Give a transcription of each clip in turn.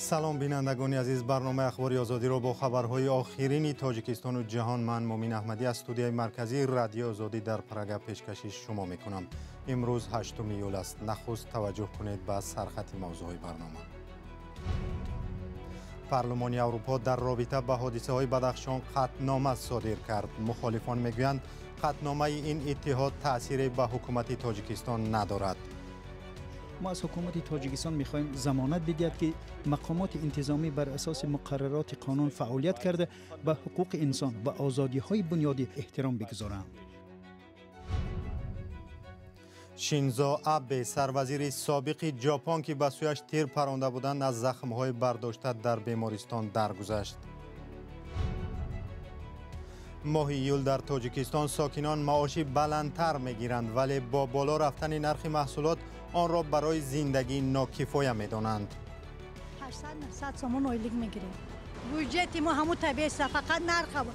سلام بینندگان عزیز، برنامه اخباری آزادی را با خبرهای آخرین تاجیکستان و جهان من مومین احمدی از استودیوی مرکزی رادیو آزادی در پراگ پیشکش شما میکنم. امروز 8 ایول است. نخست توجه کنید به سرخط موضوع برنامه. پارلمان اروپا در رابطه با حادثه های بدخشان قطعنامه صادر کرد. مخالفان میگویند قطعنامه این اتحاد تأثیری به حکومت تاجیکستان ندارد. ما از حکومت تاجیکستان می‌خواهیم ضمانت بدهد که مقامات انتظامی بر اساس مقررات قانون فعالیت کرده به حقوق انسان و آزادی‌های بنیادی احترام بگذارند. شینزو آبه سروزیر سابق ژاپن که به سویش تیر پرانده بودند از زخم‌های برداشته در بیمارستان درگذشت. ماه ایول در تاجیکستان ساکنان معاشی بلندتر میگیرند ولی با بالا رفتن نرخ محصولات آن را برای زندگی ناکفایه میدانند. 800 سومون اویلیگ میگیریم. بودجت ما همون طبیعی است، فقط نرخ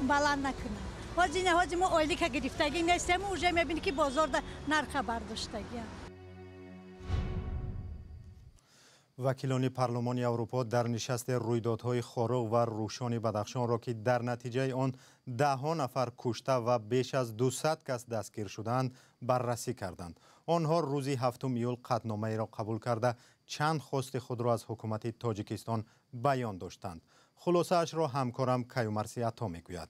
بلند نکنه. واسه ما اویلیگ گرفتگی نیستیم، اونجا میبینی که بازار نرخ برداشتگی. وکیلان پارلمان اروپا در نشست رویدادهای خارق و روشن بدخشان را که در نتیجه آن 10 نفر کشته و بیش از 200 کس دستگیر شدند بررسی کردند. آنها روز 7 ایول قطعنامه را قبول کرده چند خواست خود را از حکومت تاجیکستان بیان داشتند. خلاصه اش را همکارم کیومرثی عطا میگوید.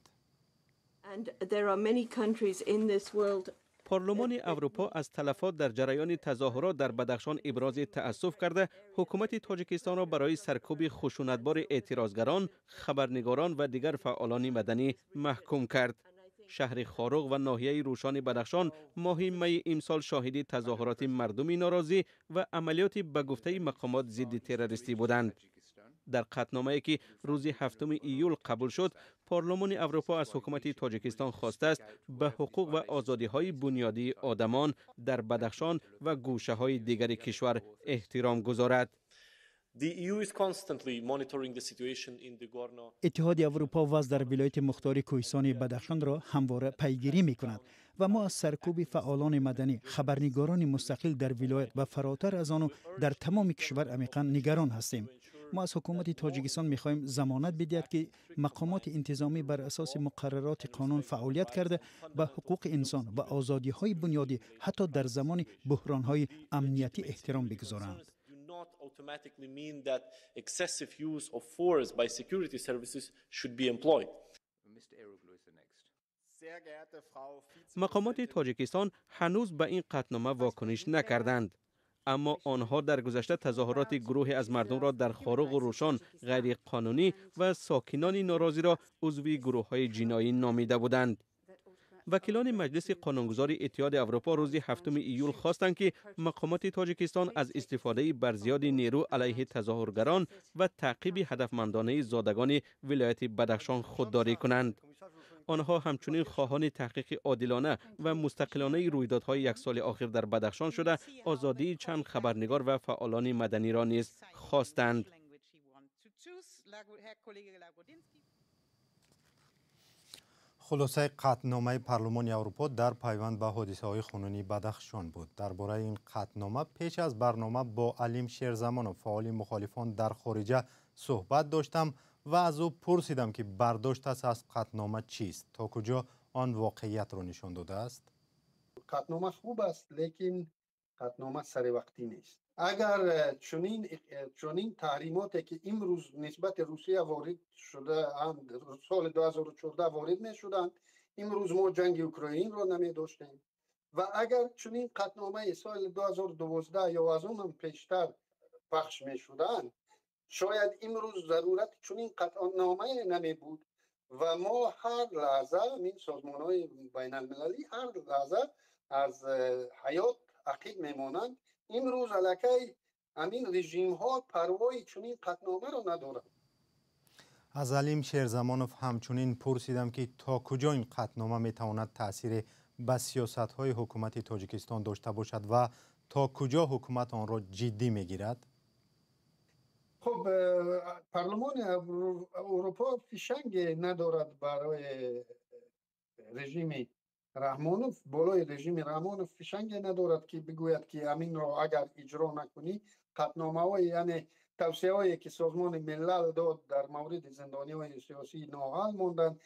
پارلمان اروپا از تلفات در جریان تظاهرات در بدخشان ابراز تأسف کرده حکومت تاجیکستان را برای سرکوب خشونتبار اعتراضگران، خبرنگاران و دیگر فعالان مدنی محکوم کرد. شهر خارق و ناحیه روشن بدخشان ماه می امسال شاهد تظاهرات مردمی ناراضی و عملیات به گفته مقامات ضد تروریستی بودند. در قطعنامه‌ای که روز 7 ایول قبول شد، پارلمان اروپا از حکومت تاجیکستان خواسته است به حقوق و آزادی‌های بنیادی آدمان در بدخشان و گوشه‌های دیگر کشور احترام گذارد. اتحاد اروپا وضع در ولایت مختار کوهستان بدخشان را همواره پیگیری می‌کند و ما از سرکوب فعالان مدنی، خبرنگاران مستقل در ولایت و فراتر از آن در تمام کشور عمیقاً نگران هستیم. ما از حکومت تاجیکستان می‌خواهیم ضمانت بدهد که مقامات انتظامی بر اساس مقررات قانون فعالیت کرده به حقوق انسان و آزادی‌های بنیادی حتی در زمان بحران‌های امنیتی احترام بگذارند. not automatically mean that excessive use of force by security services should be employed. مقامات تاجیکستان هنوز به این قطعنامه واکنش نکردند، اما آنها در گذشته تظاهرات گروهی از مردم را در خارق و روشن غیر قانونی و ساکنان ناراضی را عضوی گروه‌های جنایی نامیده بودند. وکیلان مجلس قانونگذار اتحاد اروپا روز 7 ایول خواستند که مقامات تاجیکستان از استفاده برزیاد نیرو علیه تظاهرگران و تعقیب هدفمندانه زادگان ولایت بدخشان خودداری کنند. آنها همچنین خواهان تحقیق عادلانه و مستقلانه رویدادهای یک سال اخیر در بدخشان شده آزادی چند خبرنگار و فعالان مدنی را نیز خواستند. خلاصه قطعنامه پارلمان اروپا در پیوند به حادثه‌های خونین بدخشان بود. درباره این قطعنامه پیش از برنامه با علیم شیرزمانov فعال مخالفان در خارجه صحبت داشتم و از او پرسیدم که برداشتش از قطعنامه چیست، تا کجا آن واقعیت را نشان داده است. قطعنامه خوب است، لیکن قطعنامه سر وقتی نیست. اگر چنین تحریماتی که امروز نسبت روسیه وارد شده سال 2014 وارد می شدند، امروز ما جنگ اوکراین را نمی داشتیم و اگر چنین قطعنامه سال 2012 یا از اون هم پیشتر پخش می شدند، شاید امروز ضرورت چنین قطعنامه نمی بود و ما هر لحظه این سازمان‌های بین المللی هر لحظه از حیات عقیب میمانند. امروز علاکه همین رژیم ها پروای چنین قطعنامه را ندارند. از علیم شیرزمانov همچنین پرسیدم که تا کجا این قطعنامه میتواند تأثیر به سیاست‌های حکومت تاجیکستان داشته باشد و تا کجا حکومت آن را جدی میگیرد. خب پارلمان اروپا فشنگ ندارد برای رژیم رحمانوف، بالای رژیم رحمانوف فشنگ ندارد که بگوید که همین را اگر اجرا نکنی قطعنامه های یعنی توصیه‌هایی که سازمان ملل داد در مورد زندانیان سیاسی ناحل موندند،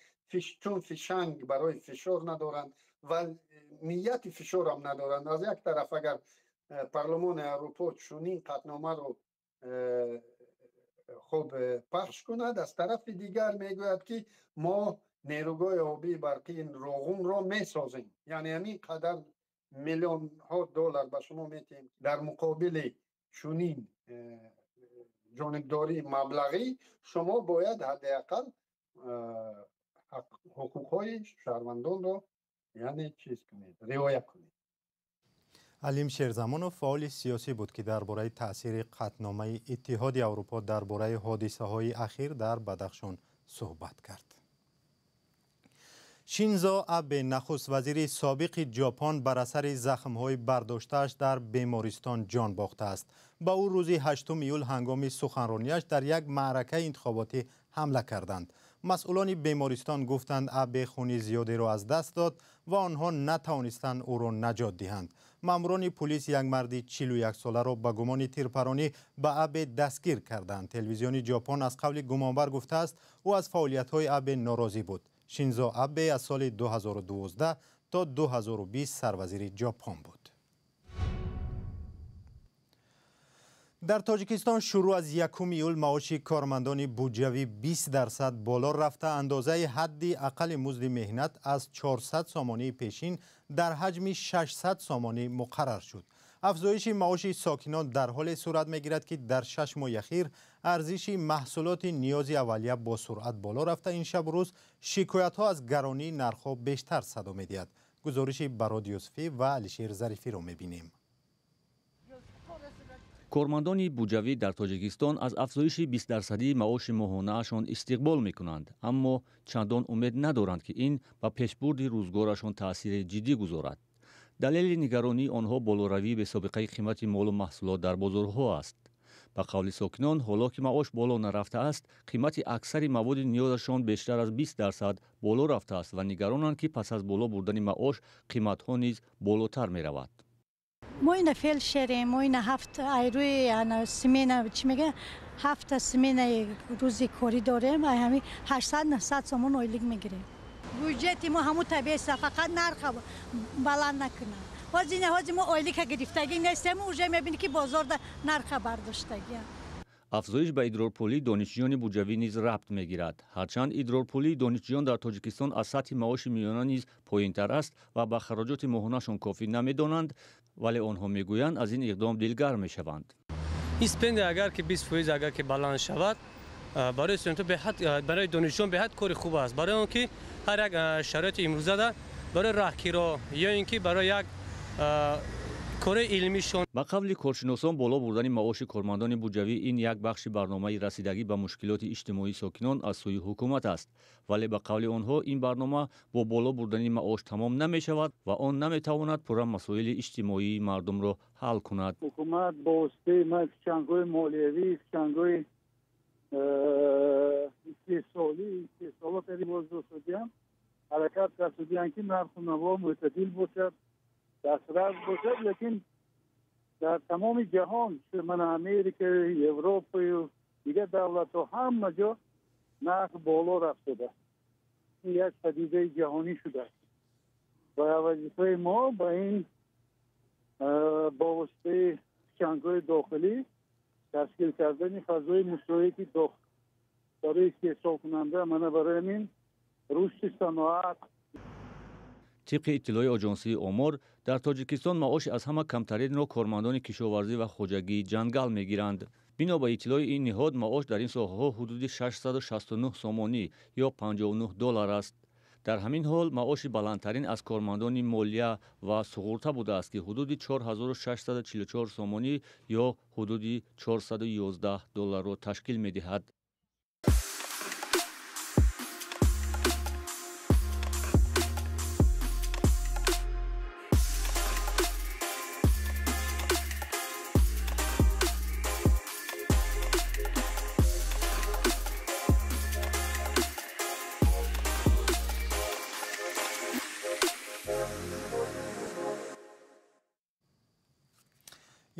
چون فشنگ برای فشار ندارند و نیت فشار هم ندارند. از یک طرف اگر پارلمان اروپا چنین قطعنامه رو خوب پخش کند، از طرف دیگر میگوید که ما نیروگاه آبی برقی روغون را میسازیم. یعنی همین قدر میلیون ها دلار به شما میتیم در مقابل چنین جانبداری مبلغی شما باید حداقل حقوقهای شهروندان را یعنی چیز کنید، رعایت کنید. علیم شیرزمانov فعال سیاسی بود که درباره تاثیر قطعنامه اتحاد اروپا درباره حادثه‌های اخیر در بدخشان صحبت کرد. شینزو آبه نخست وزیر سابق ژاپن بر اثر زخم‌های برداشته‌اش در بیمارستان جان باخته است. با او روز 8 ایول هنگام سخنرانیش در یک معرکه انتخاباتی حمله کردند. مسئولان بیمارستان گفتند آبه خون زیادی را از دست داد و آنها نتوانستند او را نجات دهند. ماموران پلیس یک مرد 41 ساله را به گمان تیرپرانی به آبه دستگیر کردند. تلویزیون ژاپن از قول گمانبر گفته است او از فعالیت‌های آبه ناراضی بود. شینزو آبه از سال 2012 تا 2020 سروزیر ژاپن بود. در تاجیکستان شروع از 1 ایول معاش کارمندان بودجوی 20% بالا رفته. اندازه حد اقل مزد مهنت از 400 سامانه پیشین در حجم 600 سامانه مقرر شد. افزایش معاش ساکنان در حال صورت می‌گیرد که در 6 ماه اخیر ارزش محصولات نیاز اولیه با سرعت بالا رفته. این شب و روز شکایت‌ها از گرانی نرخ‌ها بیشتر صدا می‌دهد. گزارش براد یوسفی و علیشیر ظریفی را می‌بینیم. کارمندان بودجوی در تاجیکستان از افزایش 20% معاش ماهانه‌شان استقبال می‌کنند، اما چندان امید ندارند که این به پیشبرد روزگارشان تأثیر جدی گذارد. دلیل نگرانی آنها بالوروی به سابقه قیمت مال و محصولات در بازارها است. به قول ساکنان، حالا که معاش بالا نرفته است، قیمت اکثر مواد نیازشان بیشتر از 20% بالا رفته است و نگرانند که پس از بالا بردن معاش قیمت‌ها نیز بالاتر می‌رود. ما این فعل شریم، ما این 7 ایروی سمینه چی میگه 7 سمینه روزی کاری داریم و همین 800-900 سومون اویلیگ میگیریم. بودجه ما همون طبیعی است، فقط نرخ بلند نکنه. وزینه ما اویلیگ گرفتگی نیستیم، اوجه میبینی که بازار نرخ برداشتگی. افزایش به ادرارپولی دانشجویان بودجوی نیز ربط میگیرد. هرچند ادرارپولی دانشجویان در تاجیکستان از سطح معاش میانه نیز پایین‌تر است و به خراجات ماهانه‌شان کافی نمیدانند، ولی آنها میگویند از این اقدام دلگرم میشوند. اسپند اگر که 20% اگر که بلند شود برای استودنت به حد برای دانشجویان به حد کار خوب است، برای اینکه هر یک شرایط امروزه در برای راهگیرا یا اینکه برای یک کار علمیشون. با قبل کارشناسان بالا بردن معاش کارمندان بودجوی این یک بخش برنامه رسیدگی به مشکلات اجتماعی ساکنان از سوی حکومت است، ولی به قول آنها این برنامه با بالا بردن معاش تمام نمی شود و آن نمی تواند پورا مسائل اجتماعی مردم را حل کند. حکومت با واسطه فشنگ‌های مالیوی، فشنگ‌های استثمارات بازداشتیان حرکت کردن که نرخ و نوا معتدل باشد، دسترس باشد، لیکن در تمام جهان من امریکا، اروپا و دیگر دولت‌ها همه جا نرخ بالا رفته است. این یک پدیده جهانی شده است و وظیفه ما با این با واسطه فشنگ‌های داخلی تشکیل کردن فضای مشترکی برای استحصال کننده من برای این رشد صنعت. طبق اطلاع آژانسی آمار در تاجیکستان معاش از همه کمترین را کارمندان کشاورزی و خواجگی جنگل میگیرند. بنا به اطلاع این نهاد معاش در این ساحه‌ها حدود 669 سامانی یا $59 است. در همین حال معاش بلندترین از کارمندان مالیه و سقورته بوده است که حدود 4644 سامانی یا حدود $411 را تشکیل می‌دهد.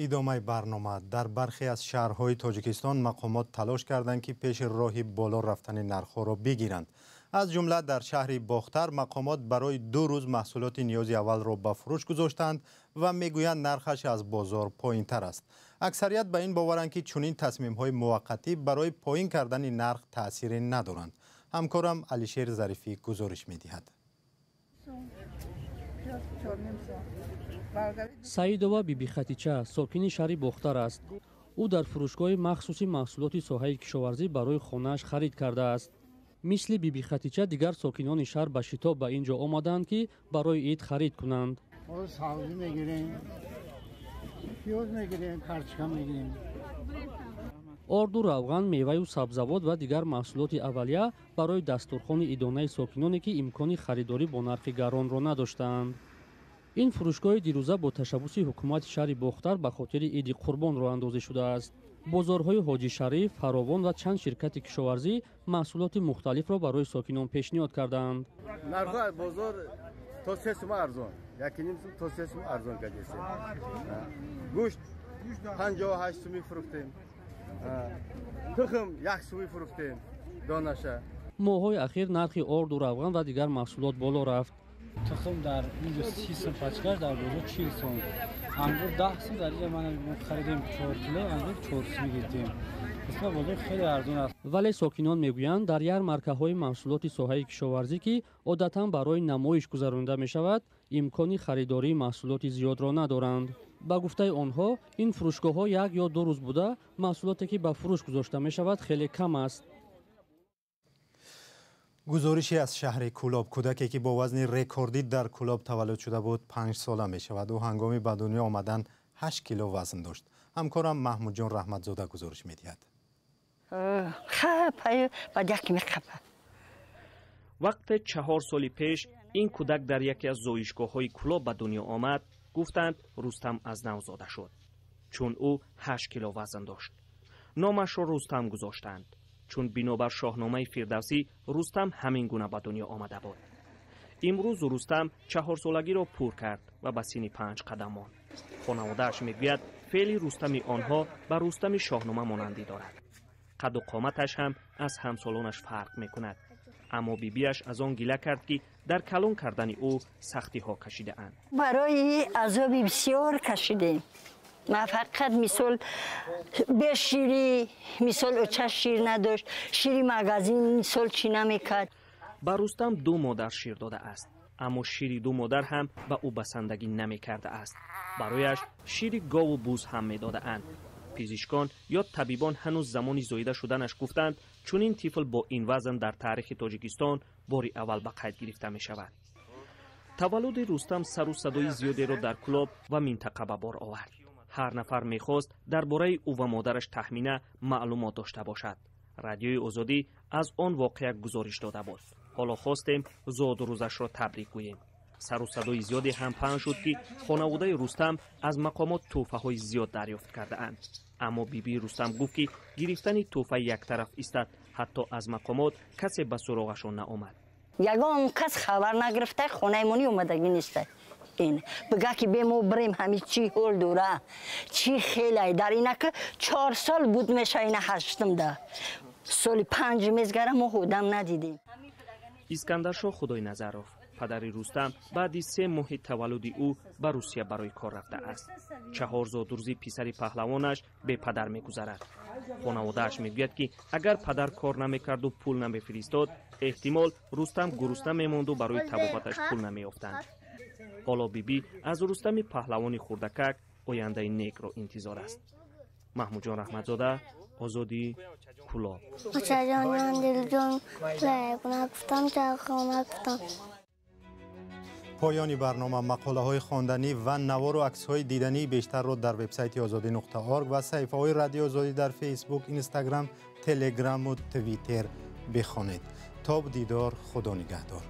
ادامه برنامه. در برخی از شهرهای تاجیکستان مقامات تلاش کردند که پیش راه بالا رفتن نرخ‌ها را بگیرند. از جمله در شهر باختر مقامات برای 2 روز محصولات نیاز اول را به فروش گذاشتند و میگویند نرخش از بازار پایین‌تر است. اکثریت به این باورند که چنین تصمیم‌های موقتی برای پایین کردن نرخ تأثیری ندارند. همکارم علیشیر ظریفی گزارش می‌دهد. سعیدова بیبی خطیچه ساکن شهر باختر است. او در فروشگاه مخصوصی محصولات ساحه کشاورزی برای خانه‌اش خرید کرده است. مثل بیبی خطیچه دیگر ساکنان شهر به شتاب به اینجا آمدند که برای عید خرید کنند. ما سبزی میگیریم، پیاز میگیریم، کارچکا میگیریم. آرد و روغن، میوه و سبزیجات و دیگر محصولات اولیه برای دسترخوان ایدانه ساکنانی که امکان خریداری با نرخ گران را نداشتند. این فروشگاه دیروزه با تشبث حکومت شهر باختر به خاطر عید قربان راه اندازی شده است. بازارهای حاجی شریف، فراوان و چند شرکت کشاورزی محصولات مختلف را برای ساکنان پیشنهاد کردند. نرخ بازار تا 3 سوم ارزان، 1.5 سوم تا 3 سوم ارزان کردیم. گوشت 58 سوم فروختیم. تخم 1 سوم فروختیم. دانشه. ماه‌های اخیر نرخ آرد و روغن و دیگر محصولات بالا رفت. تخم در اینجا 30 سوم پچکش در بازار 40 سوم. انگور 10 سوم در اینجا من خریدیم 4 کیلو انگور 4 سوم گرفتیم. اصلا بازار خیلی ارزان است. ولی ساکنان میگویند در یارمارکه‌های محصولات ساحه کشاورزی که عادتاً برای نمایش گذرانده می‌شود، امکان خریداری محصولات زیاد را ندارند. با گفته آنها این فروشگاه‌ها 1 یا 2 روز بوده محصولاتی که به فروش گذاشته می‌شود خیلی کم است. گزارشی از شهر کولاب. کودکی که با وزن رکوردی در کولاب تولد شده بود 5 ساله می شود و هنگامی به دنیا آمدن 8 کیلو وزن داشت. همکارم محمود جان رحمتزاده گزارش می دهد. وقت 4 سال پیش این کودک در یکی از زایشگاه‌های کولاب به دنیا آمد. گفتند رستم از نو زاده شد، چون او 8 کیلو وزن داشت. نامش را رستم گذاشتند، چون بنابر شاهنامه فردوسی رستم همین گونه به دنیا آمده بود. امروز رستم 4 سالگی را پر کرد و به سن 5 قدم ماند. خانواده‌اش میگوید فعل رستم آنها به رستم شاهنامه مانندی دارد. قد و قامتش هم از همسالانش فرق میکند. اما بیبیش از آن گله کرد که در کلان کردن او سختی ها کشیده اند. برای عذاب بسیار کشیدیم. ما فقط مثال به شیری مثال اوچه شیر نداشت، شیری مغازین مثال چی نمیکرد. با رستم 2 مادر شیر داده است، اما شیری 2 مادر هم به او بسندگی نمیکرده است. برایش شیری گاو و بوز هم میداده اند. پزشکان یا طبیبان هنوز زمانی زایده شدنش گفتند چون این طفل با این وزن در تاریخ تاجیکستان باری اول به قید گرفته می شود. تولد رستم سر و صدای زیادی را در کلاب و منطقه به بار آورد. هر نفر میخواست درباره او و مادرش تخمینه معلومات داشته باشد. رادیوی آزادی از آن واقعه گزارش داده بود. حالا خواستیم زاد روزش را تبریک گوییم. سر و صدای زیادی هم پخش شد که خانواده رستم از مقامات تحفه های زیاد دریافت کرده اند. اما بیبی رستم گفت که گرفتن تحفه یک طرف است، حتی از مقامات کسی به سراغشان نآمد. یگان کس خبر نگرفته، خانه مونی اومدگی نیست. این بگه که به ما بریم همین چی هول دوره چی خیلی در اینه که 4 سال بود میشه اینه 8م ده سال 5 میزگره ما خودم ندیدیم. اسکندرشاه خدای نظروف پدر رستم بعد از 3 ماه تولد او به روسیه برای کار رفته است. 4 زادروزی پسر پهلوانش به پدر میگذرد. خانواده‌اش میگوید که اگر پدر کار نمیکرد و پول نمیفرستاد احتمال رستم گرسنه میماند و برای طبابتش پول نمیافتند. حالا بیبی از رستم پهلوانی خردکک آینده نیک را انتظار است. محمود جان رحمتزاده، آزادی، کولاب. جان دل جان گفتم گفتم. پایان برنامه. مقاله های خواندنی و نوار و عکس های دیدنی بیشتر را در وبسایت azadi.org و صفحه های رادیو آزادی در فیسبوک، اینستاگرام، تلگرام و توییتر بخوانید. تا دیدار، خدا نگهدار.